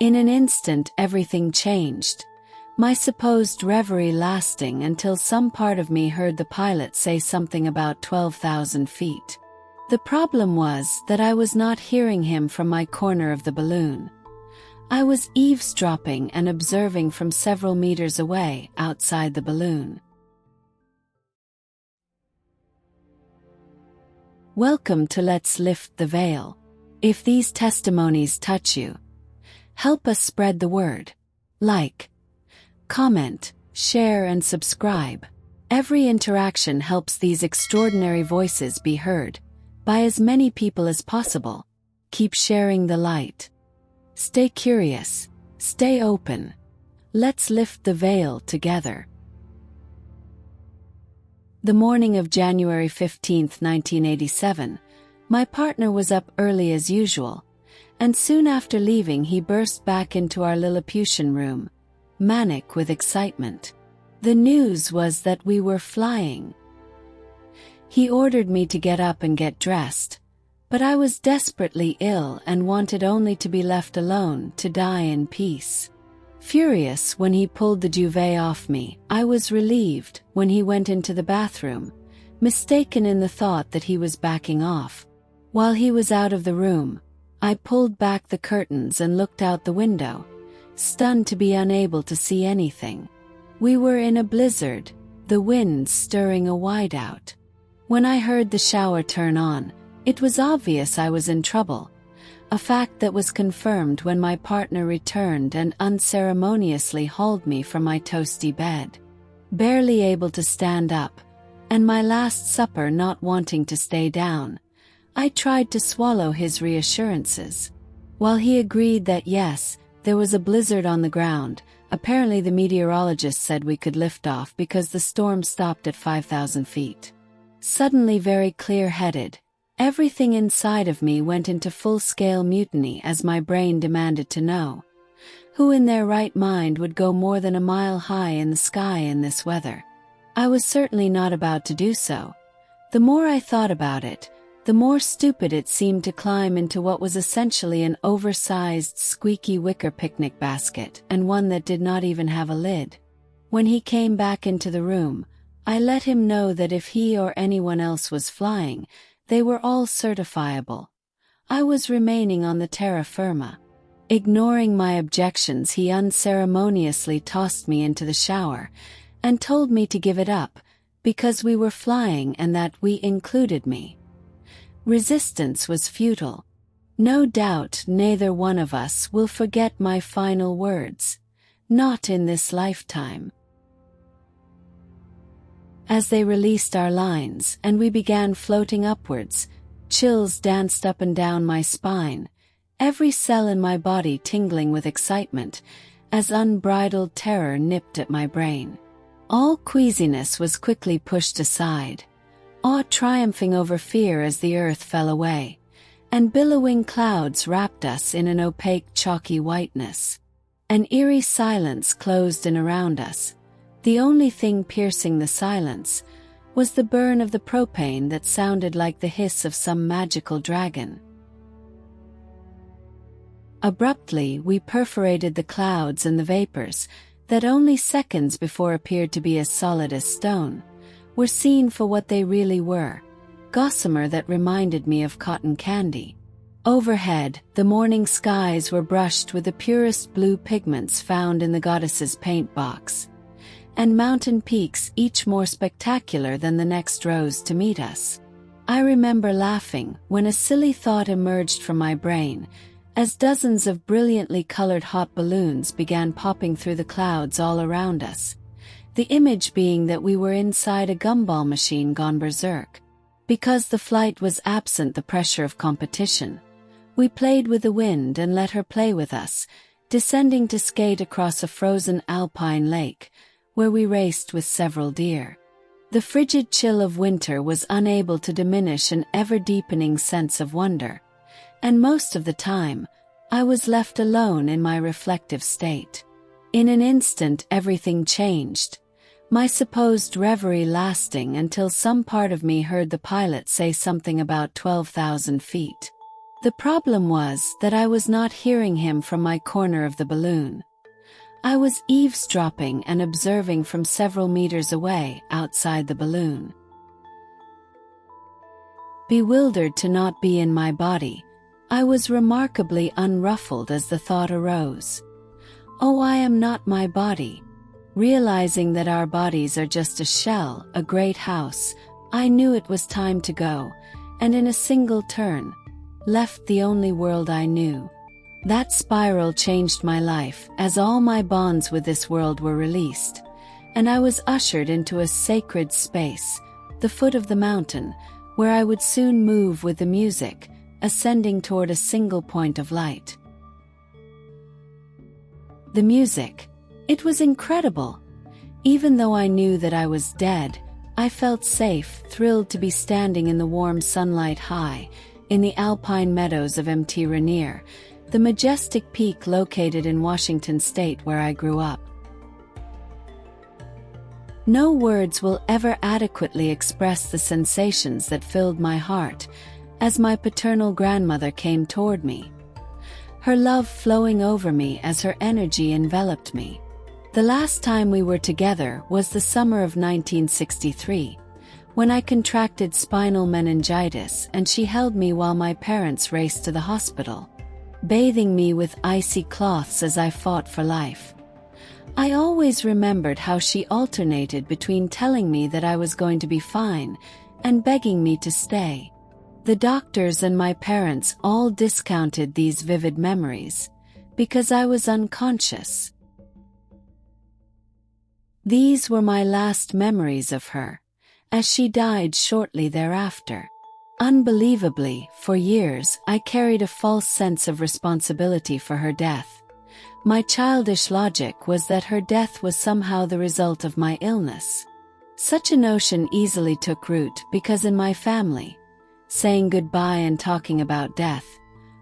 In an instant everything changed, my supposed reverie lasting until some part of me heard the pilot say something about 12,000 feet. The problem was that I was not hearing him from my corner of the balloon. I was eavesdropping and observing from several meters away outside the balloon. Welcome to Let's Lift the Veil. If these testimonies touch you, help us spread the word. Like, comment, share and subscribe. Every interaction helps these extraordinary voices be heard by as many people as possible. Keep sharing the light. Stay curious, stay open. Let's lift the veil together. The morning of January 15, 1987, my partner was up early as usual, and soon after leaving he burst back into our Lilliputian room, manic with excitement. The news was that we were flying. He ordered me to get up and get dressed, but I was desperately ill and wanted only to be left alone to die in peace. Furious when he pulled the duvet off me, I was relieved when he went into the bathroom, mistaken in the thought that he was backing off. While he was out of the room, I pulled back the curtains and looked out the window, stunned to be unable to see anything. We were in a blizzard, the wind stirring a whiteout. When I heard the shower turn on, it was obvious I was in trouble, a fact that was confirmed when my partner returned and unceremoniously hauled me from my toasty bed. Barely able to stand up, and my last supper not wanting to stay down, I tried to swallow his reassurances. While he agreed that yes, there was a blizzard on the ground, apparently the meteorologist said we could lift off because the storm stopped at 5,000 feet. Suddenly very clear-headed, everything inside of me went into full-scale mutiny as my brain demanded to know. Who in their right mind would go more than a mile high in the sky in this weather? I was certainly not about to do so. The more I thought about it, the more stupid it seemed to climb into what was essentially an oversized squeaky wicker picnic basket, and one that did not even have a lid. When he came back into the room, I let him know that if he or anyone else was flying, they were all certifiable. I was remaining on the terra firma. Ignoring my objections, he unceremoniously tossed me into the shower and told me to give it up, because we were flying and that we included me. Resistance was futile. No doubt neither one of us will forget my final words. Not in this lifetime. As they released our lines and we began floating upwards, chills danced up and down my spine, every cell in my body tingling with excitement, as unbridled terror nipped at my brain. All queasiness was quickly pushed aside, awe triumphing over fear as the earth fell away, and billowing clouds wrapped us in an opaque chalky whiteness. An eerie silence closed in around us. The only thing piercing the silence was the burn of the propane that sounded like the hiss of some magical dragon. Abruptly, we perforated the clouds and the vapors that only seconds before appeared to be as solid as stone were seen for what they really were, gossamer that reminded me of cotton candy. Overhead, the morning skies were brushed with the purest blue pigments found in the goddess's paint box, and mountain peaks each more spectacular than the next rose to meet us. I remember laughing when a silly thought emerged from my brain, as dozens of brilliantly colored hot balloons began popping through the clouds all around us, the image being that we were inside a gumball machine gone berserk. Because the flight was absent the pressure of competition, we played with the wind and let her play with us, descending to skate across a frozen alpine lake, where we raced with several deer. The frigid chill of winter was unable to diminish an ever-deepening sense of wonder, and most of the time, I was left alone in my reflective state. In an instant everything changed, my supposed reverie lasting until some part of me heard the pilot say something about 12,000 feet. The problem was that I was not hearing him from my corner of the balloon. I was eavesdropping and observing from several meters away outside the balloon. Bewildered to not be in my body, I was remarkably unruffled as the thought arose. Oh, I am not my body. Realizing that our bodies are just a shell, a great house, I knew it was time to go, and in a single turn, left the only world I knew. That spiral changed my life as all my bonds with this world were released, and I was ushered into a sacred space, the foot of the mountain, where I would soon move with the music, ascending toward a single point of light. The music. It was incredible. Even though I knew that I was dead, I felt safe, thrilled to be standing in the warm sunlight high, in the alpine meadows of Mt. Rainier, the majestic peak located in Washington state where I grew up. No words will ever adequately express the sensations that filled my heart as my paternal grandmother came toward me, her love flowing over me as her energy enveloped me. The last time we were together was the summer of 1963, when I contracted spinal meningitis and she held me while my parents raced to the hospital, bathing me with icy cloths as I fought for life. I always remembered how she alternated between telling me that I was going to be fine and begging me to stay. The doctors and my parents all discounted these vivid memories because I was unconscious. These were my last memories of her, as she died shortly thereafter. Unbelievably, for years I carried a false sense of responsibility for her death. My childish logic was that her death was somehow the result of my illness. Such a notion easily took root because in my family, saying goodbye and talking about death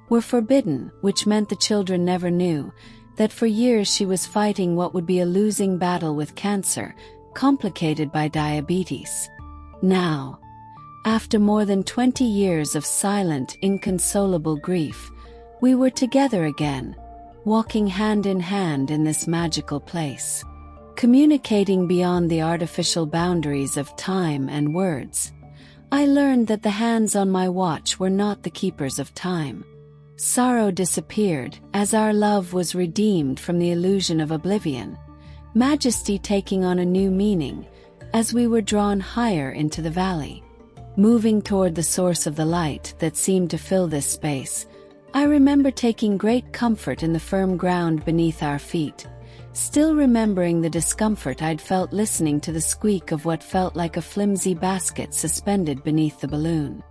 were forbidden, which meant the children never knew that for years she was fighting what would be a losing battle with cancer, complicated by diabetes. Now, after more than 20 years of silent, inconsolable grief, we were together again, walking hand in hand in this magical place, communicating beyond the artificial boundaries of time and words. I learned that the hands on my watch were not the keepers of time. Sorrow disappeared as our love was redeemed from the illusion of oblivion, majesty taking on a new meaning as we were drawn higher into the valley. Moving toward the source of the light that seemed to fill this space, I remember taking great comfort in the firm ground beneath our feet, still remembering the discomfort I'd felt listening to the squeak of what felt like a flimsy basket suspended beneath the balloon.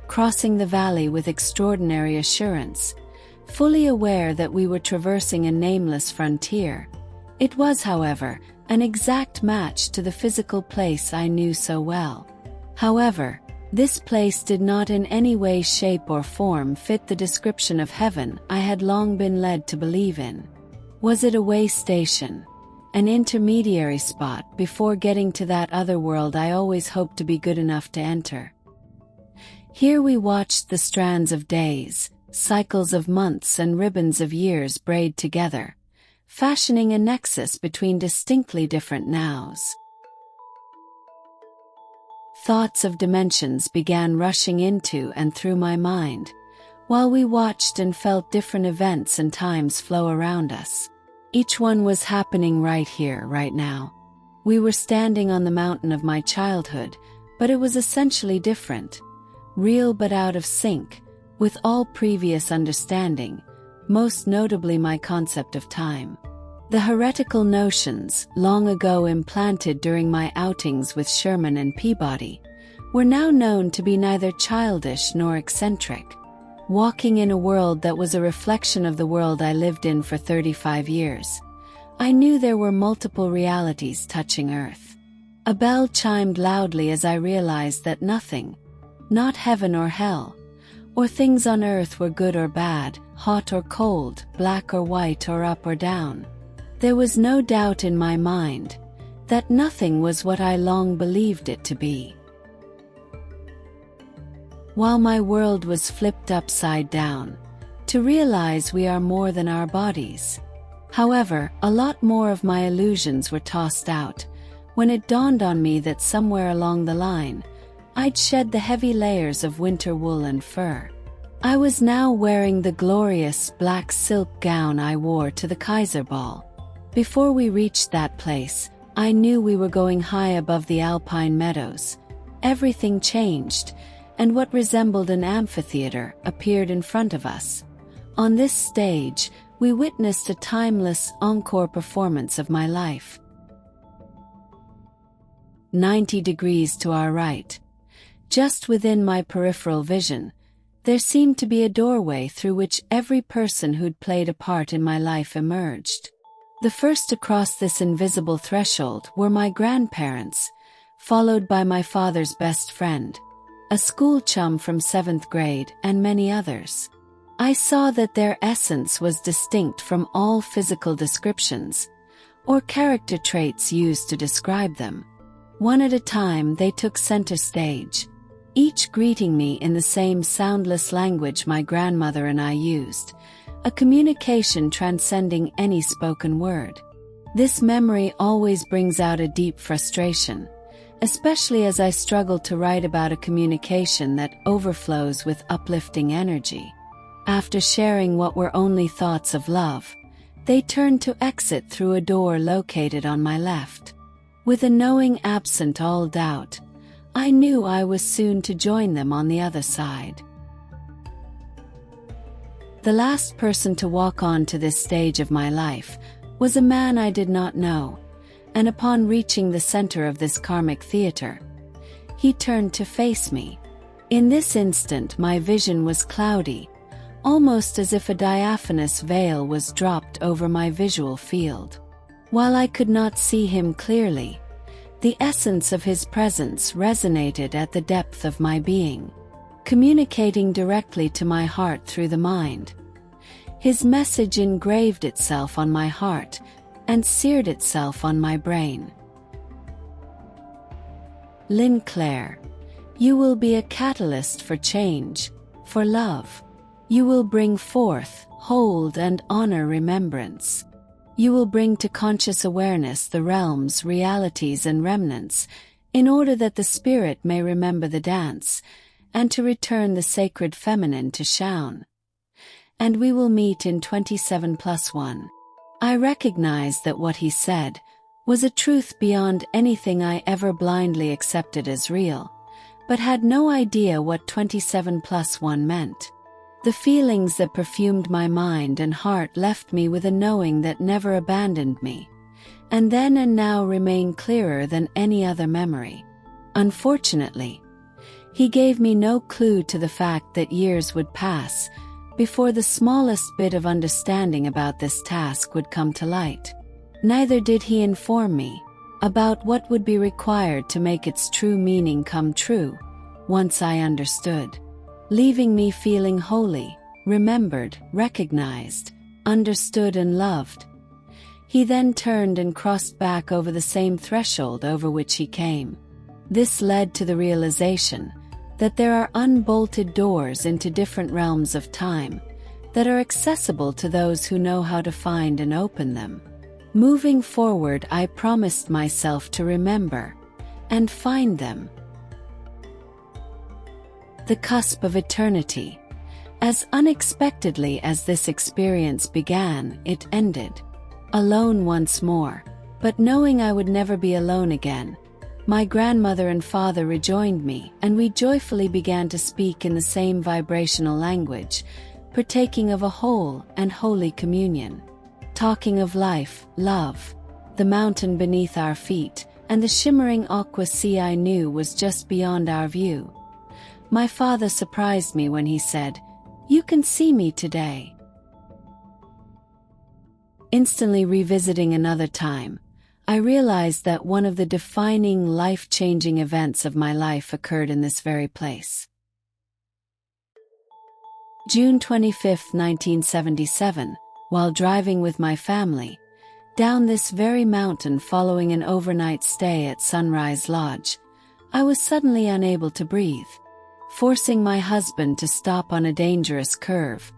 Crossing the valley with extraordinary assurance, fully aware that we were traversing a nameless frontier, it was, however, an exact match to the physical place I knew so well. However, this place did not in any way, shape, or form fit the description of heaven I had long been led to believe in. Was it a way station, an intermediary spot before getting to that other world I always hoped to be good enough to enter? Here we watched the strands of days, cycles of months, and ribbons of years braid together, fashioning a nexus between distinctly different nows. Thoughts of dimensions began rushing into and through my mind, while we watched and felt different events and times flow around us. Each one was happening right here, right now. We were standing on the mountain of my childhood, but it was essentially different, real but out of sync with all previous understanding, most notably my concept of time. The heretical notions, long ago implanted during my outings with Sherman and Peabody, were now known to be neither childish nor eccentric. Walking in a world that was a reflection of the world I lived in for 35 years, I knew there were multiple realities touching Earth. A bell chimed loudly as I realized that nothing, not heaven or hell, or things on earth, were good or bad, hot or cold, black or white, or up or down. There was no doubt in my mind that nothing was what I long believed it to be. while my world was flipped upside down, to realize we are more than our bodies. However, a lot more of my illusions were tossed out, when it dawned on me that somewhere along the line, I'd shed the heavy layers of winter wool and fur. I was now wearing the glorious black silk gown I wore to the Kaiser Ball. Before we reached that place, I knew we were going high above the alpine meadows. Everything changed, and what resembled an amphitheater appeared in front of us. On this stage, we witnessed a timeless encore performance of my life. 90 degrees to our right, just within my peripheral vision, there seemed to be a doorway through which every person who'd played a part in my life emerged. The first to cross this invisible threshold were my grandparents, followed by my father's best friend, a school chum from 7th grade, and many others. I saw that their essence was distinct from all physical descriptions, or character traits used to describe them. One at a time they took center stage, each greeting me in the same soundless language my grandmother and I used, a communication transcending any spoken word. This memory always brings out a deep frustration, especially as I struggle to write about a communication that overflows with uplifting energy. After sharing what were only thoughts of love, they turned to exit through a door located on my left. With a knowing absent all doubt, I knew I was soon to join them on the other side. The last person to walk on to this stage of my life was a man I did not know, and upon reaching the center of this karmic theater, he turned to face me. In this instant my vision was cloudy, almost as if a diaphanous veil was dropped over my visual field. While I could not see him clearly, the essence of his presence resonated at the depth of my being, communicating directly to my heart through the mind. His message engraved itself on my heart and seared itself on my brain. Lynn Clare, you will be a catalyst for change, for love. You will bring forth, hold and honor remembrance. You will bring to conscious awareness the realms, realities and remnants, in order that the spirit may remember the dance, and to return the sacred feminine to Shaun. And we will meet in 27+1. I recognized that what he said was a truth beyond anything I ever blindly accepted as real, but had no idea what 27+1 meant. The feelings that perfumed my mind and heart left me with a knowing that never abandoned me, and then and now remain clearer than any other memory. Unfortunately, he gave me no clue to the fact that years would pass before the smallest bit of understanding about this task would come to light. Neither did he inform me about what would be required to make its true meaning come true once I understood, leaving me feeling holy, remembered, recognized, understood and loved. He then turned and crossed back over the same threshold over which he came. This led to the realization that there are unbolted doors into different realms of time that are accessible to those who know how to find and open them. Moving forward, I promised myself to remember and find them. The cusp of eternity. As unexpectedly as this experience began, it ended. Alone once more, but knowing I would never be alone again, my grandmother and father rejoined me, and we joyfully began to speak in the same vibrational language, partaking of a whole and holy communion, talking of life, love, the mountain beneath our feet, and the shimmering aqua sea I knew was just beyond our view. My father surprised me when he said, "You can see me today." Instantly revisiting another time, I realized that one of the defining, life-changing events of my life occurred in this very place. June 25, 1977, while driving with my family down this very mountain following an overnight stay at Sunrise Lodge, I was suddenly unable to breathe. forcing my husband to stop on a dangerous curve.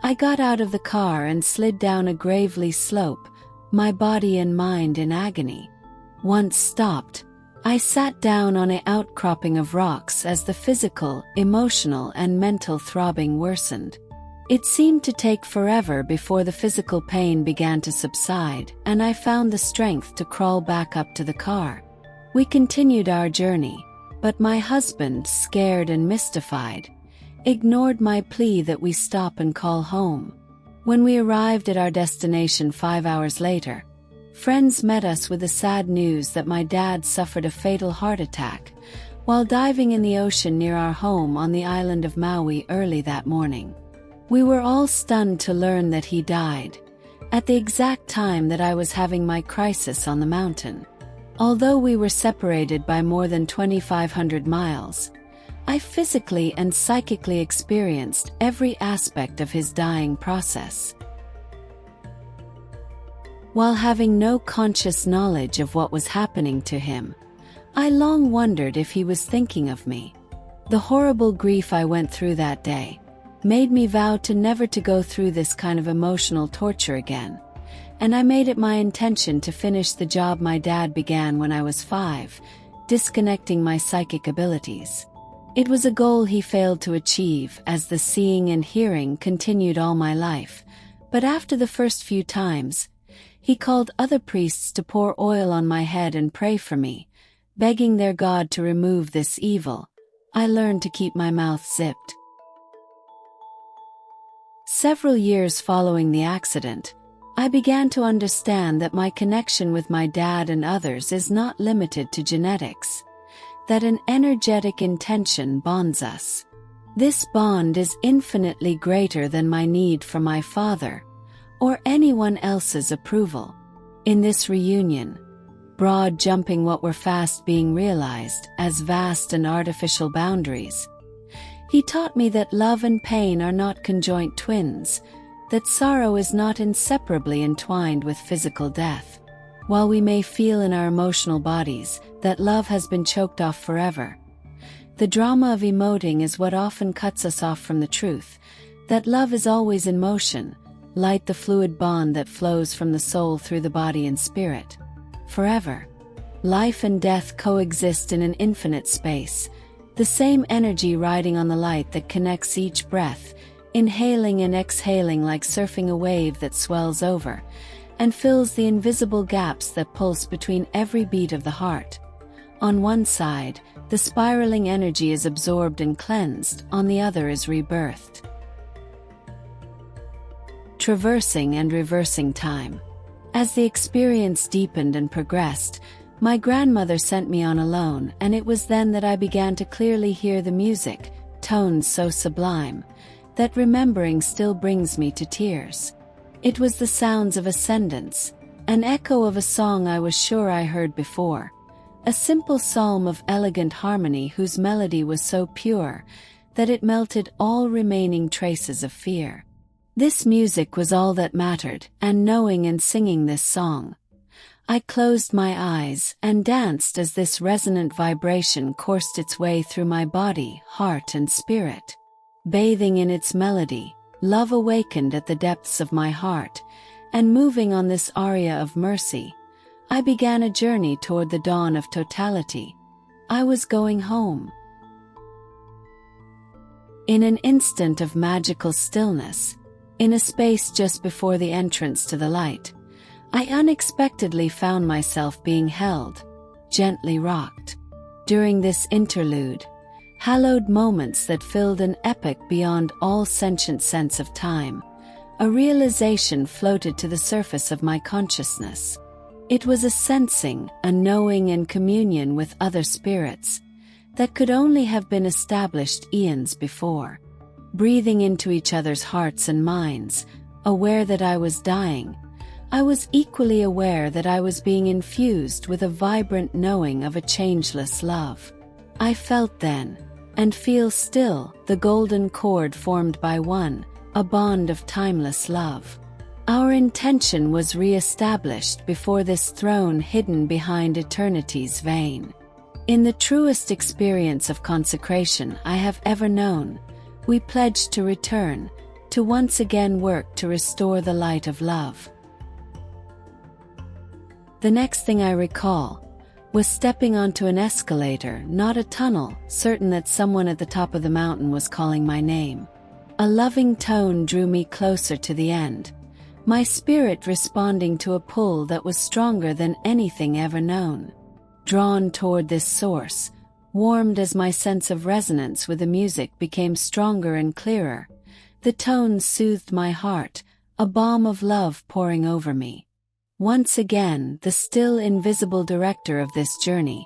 I got out of the car and slid down a gravelly slope, my body and mind in agony. Once stopped, I sat down on an outcropping of rocks as the physical, emotional, and mental throbbing worsened. It seemed to take forever before the physical pain began to subside, and I found the strength to crawl back up to the car. We continued our journey, but my husband, scared and mystified, ignored my plea that we stop and call home. When we arrived at our destination 5 hours later, friends met us with the sad news that my dad suffered a fatal heart attack while diving in the ocean near our home on the island of Maui early that morning. We were all stunned to learn that he died at the exact time that I was having my crisis on the mountain. Although we were separated by more than 2,500 miles, I physically and psychically experienced every aspect of his dying process. While having no conscious knowledge of what was happening to him, I long wondered if he was thinking of me. The horrible grief I went through that day made me vow to never to go through this kind of emotional torture again, and I made it my intention to finish the job my dad began when I was 5, disconnecting my psychic abilities. It was a goal he failed to achieve, as the seeing and hearing continued all my life, but after the first few times, he called other priests to pour oil on my head and pray for me, begging their God to remove this evil. I learned to keep my mouth zipped. Several years following the accident, I began to understand that my connection with my dad and others is not limited to genetics, that an energetic intention bonds us. This bond is infinitely greater than my need for my father or anyone else's approval. In this reunion, broad jumping what were fast being realized as vast and artificial boundaries, he taught me that love and pain are not conjoint twins, that sorrow is not inseparably entwined with physical death. While we may feel in our emotional bodies that love has been choked off forever, the drama of emoting is what often cuts us off from the truth, that love is always in motion, like the fluid bond that flows from the soul through the body and spirit. Forever. Life and death coexist in an infinite space, the same energy riding on the light that connects each breath, inhaling and exhaling like surfing a wave that swells over, and fills the invisible gaps that pulse between every beat of the heart. On one side, the spiraling energy is absorbed and cleansed, on the other is rebirthed. Traversing and reversing time. As the experience deepened and progressed, my grandmother sent me on alone, and it was then that I began to clearly hear the music, tones so sublime, that remembering still brings me to tears. It was the sounds of ascendance, an echo of a song I was sure I heard before, a simple psalm of elegant harmony whose melody was so pure that it melted all remaining traces of fear. This music was all that mattered, and knowing and singing this song, I closed my eyes and danced as this resonant vibration coursed its way through my body, heart, and spirit. Bathing in its melody, love awakened at the depths of my heart, and moving on this aria of mercy, I began a journey toward the dawn of totality. I was going home. In an instant of magical stillness, in a space just before the entrance to the light, I unexpectedly found myself being held, gently rocked. During this interlude, hallowed moments that filled an epoch beyond all sentient sense of time, a realization floated to the surface of my consciousness. It was a sensing, a knowing and communion with other spirits that could only have been established eons before. Breathing into each other's hearts and minds, aware that I was dying, I was equally aware that I was being infused with a vibrant knowing of a changeless love. I felt then, and feel still, the golden cord formed by one, a bond of timeless love. Our intention was re-established before this throne hidden behind eternity's vein. In the truest experience of consecration I have ever known, we pledged to return, to once again work to restore the light of love. The next thing I recall was stepping onto an escalator, not a tunnel, certain that someone at the top of the mountain was calling my name. A loving tone drew me closer to the end, my spirit responding to a pull that was stronger than anything ever known. Drawn toward this source, warmed as my sense of resonance with the music became stronger and clearer, the tones soothed my heart, a balm of love pouring over me. Once again, the still invisible director of this journey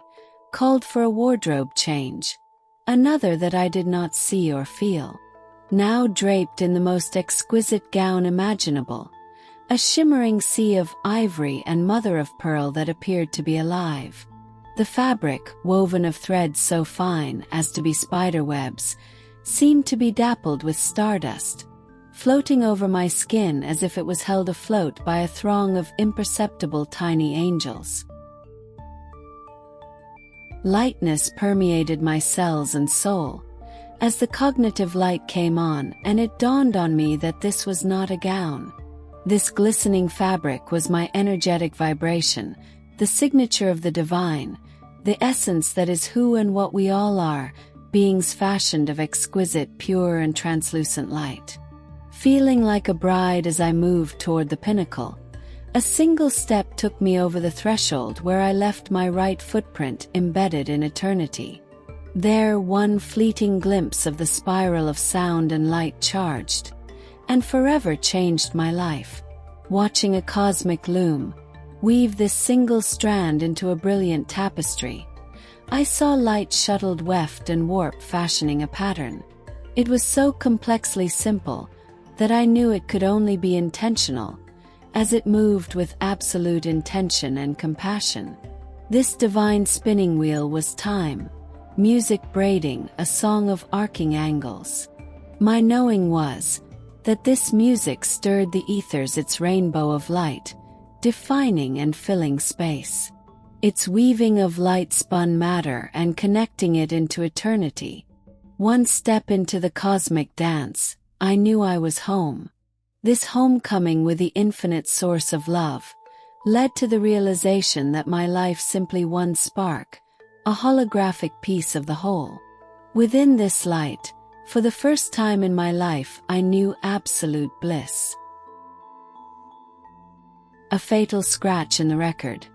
called for a wardrobe change, another that I did not see or feel. Now draped in the most exquisite gown imaginable, a shimmering sea of ivory and mother of pearl that appeared to be alive. The fabric, woven of threads so fine as to be spider webs, seemed to be dappled with stardust, floating over my skin as if it was held afloat by a throng of imperceptible tiny angels. Lightness permeated my cells and soul, as the cognitive light came on, and it dawned on me that this was not a gown. This glistening fabric was my energetic vibration, the signature of the divine, the essence that is who and what we all are, beings fashioned of exquisite, pure and translucent light. Feeling like a bride as I moved toward the pinnacle, a single step took me over the threshold where I left my right footprint embedded in eternity. There, one fleeting glimpse of the spiral of sound and light charged, and forever changed my life. Watching a cosmic loom weave this single strand into a brilliant tapestry, I saw light shuttled weft and warp fashioning a pattern. It was so complexly simple that I knew it could only be intentional, as it moved with absolute intention and compassion. This divine spinning wheel was time, music braiding, a song of arcing angles. My knowing was that this music stirred the ethers, its rainbow of light, defining and filling space. Its weaving of light spun matter and connecting it into eternity. One step into the cosmic dance, I knew I was home. This homecoming with the infinite source of love led to the realization that my life simply one spark, a holographic piece of the whole. Within this light, for the first time in my life, I knew absolute bliss. A fatal scratch in the record.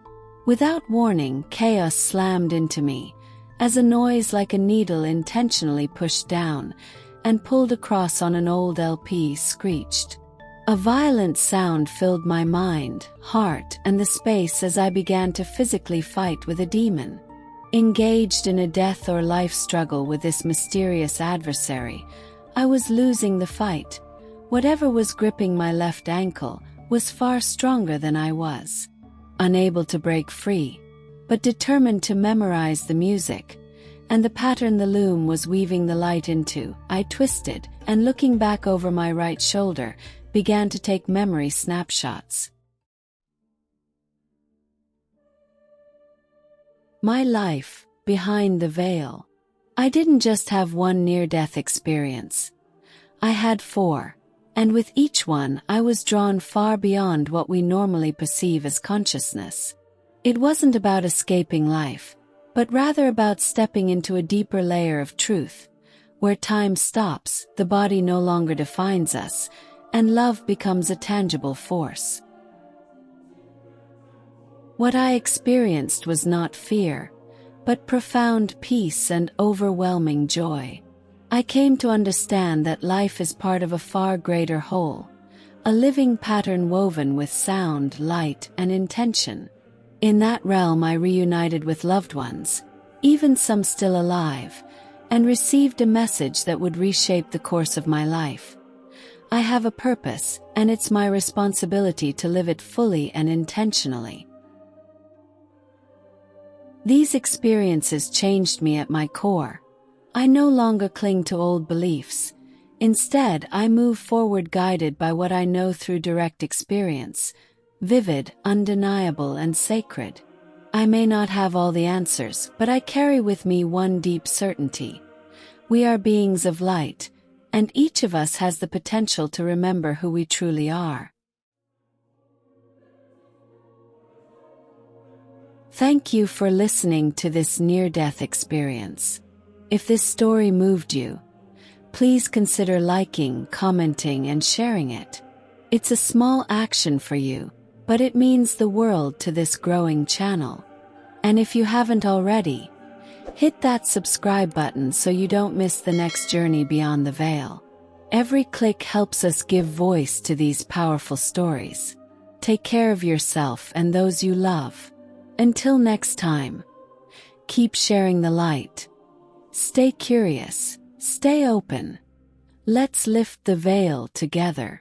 Without warning, chaos slammed into me, as a noise like a needle intentionally pushed down and pulled across on an old LP screeched. A violent sound filled my mind, heart, and the space as I began to physically fight with a demon. Engaged in a death or life struggle with this mysterious adversary, I was losing the fight. Whatever was gripping my left ankle was far stronger than I was. Unable to break free, but determined to memorize the music and the pattern the loom was weaving the light into, I twisted, and looking back over my right shoulder, began to take memory snapshots. My life, behind the veil. I didn't just have one near-death experience. I had 4, and with each one I was drawn far beyond what we normally perceive as consciousness. It wasn't about escaping life, but rather about stepping into a deeper layer of truth, where time stops, the body no longer defines us, and love becomes a tangible force. What I experienced was not fear, but profound peace and overwhelming joy. I came to understand that life is part of a far greater whole, a living pattern woven with sound, light, and intention. In that realm I reunited with loved ones, even some still alive, and received a message that would reshape the course of my life. I have a purpose, and it's my responsibility to live it fully and intentionally. These experiences changed me at my core. I no longer cling to old beliefs. Instead, I move forward guided by what I know through direct experience, vivid, undeniable, and sacred. I may not have all the answers, but I carry with me one deep certainty. We are beings of light, and each of us has the potential to remember who we truly are. Thank you for listening to this near-death experience. If this story moved you, please consider liking, commenting, and sharing it. It's a small action for you, but it means the world to this growing channel. And if you haven't already, hit that subscribe button so you don't miss the next journey beyond the veil. Every click helps us give voice to these powerful stories. Take care of yourself and those you love. Until next time, keep sharing the light. Stay curious, stay open. Let's lift the veil together.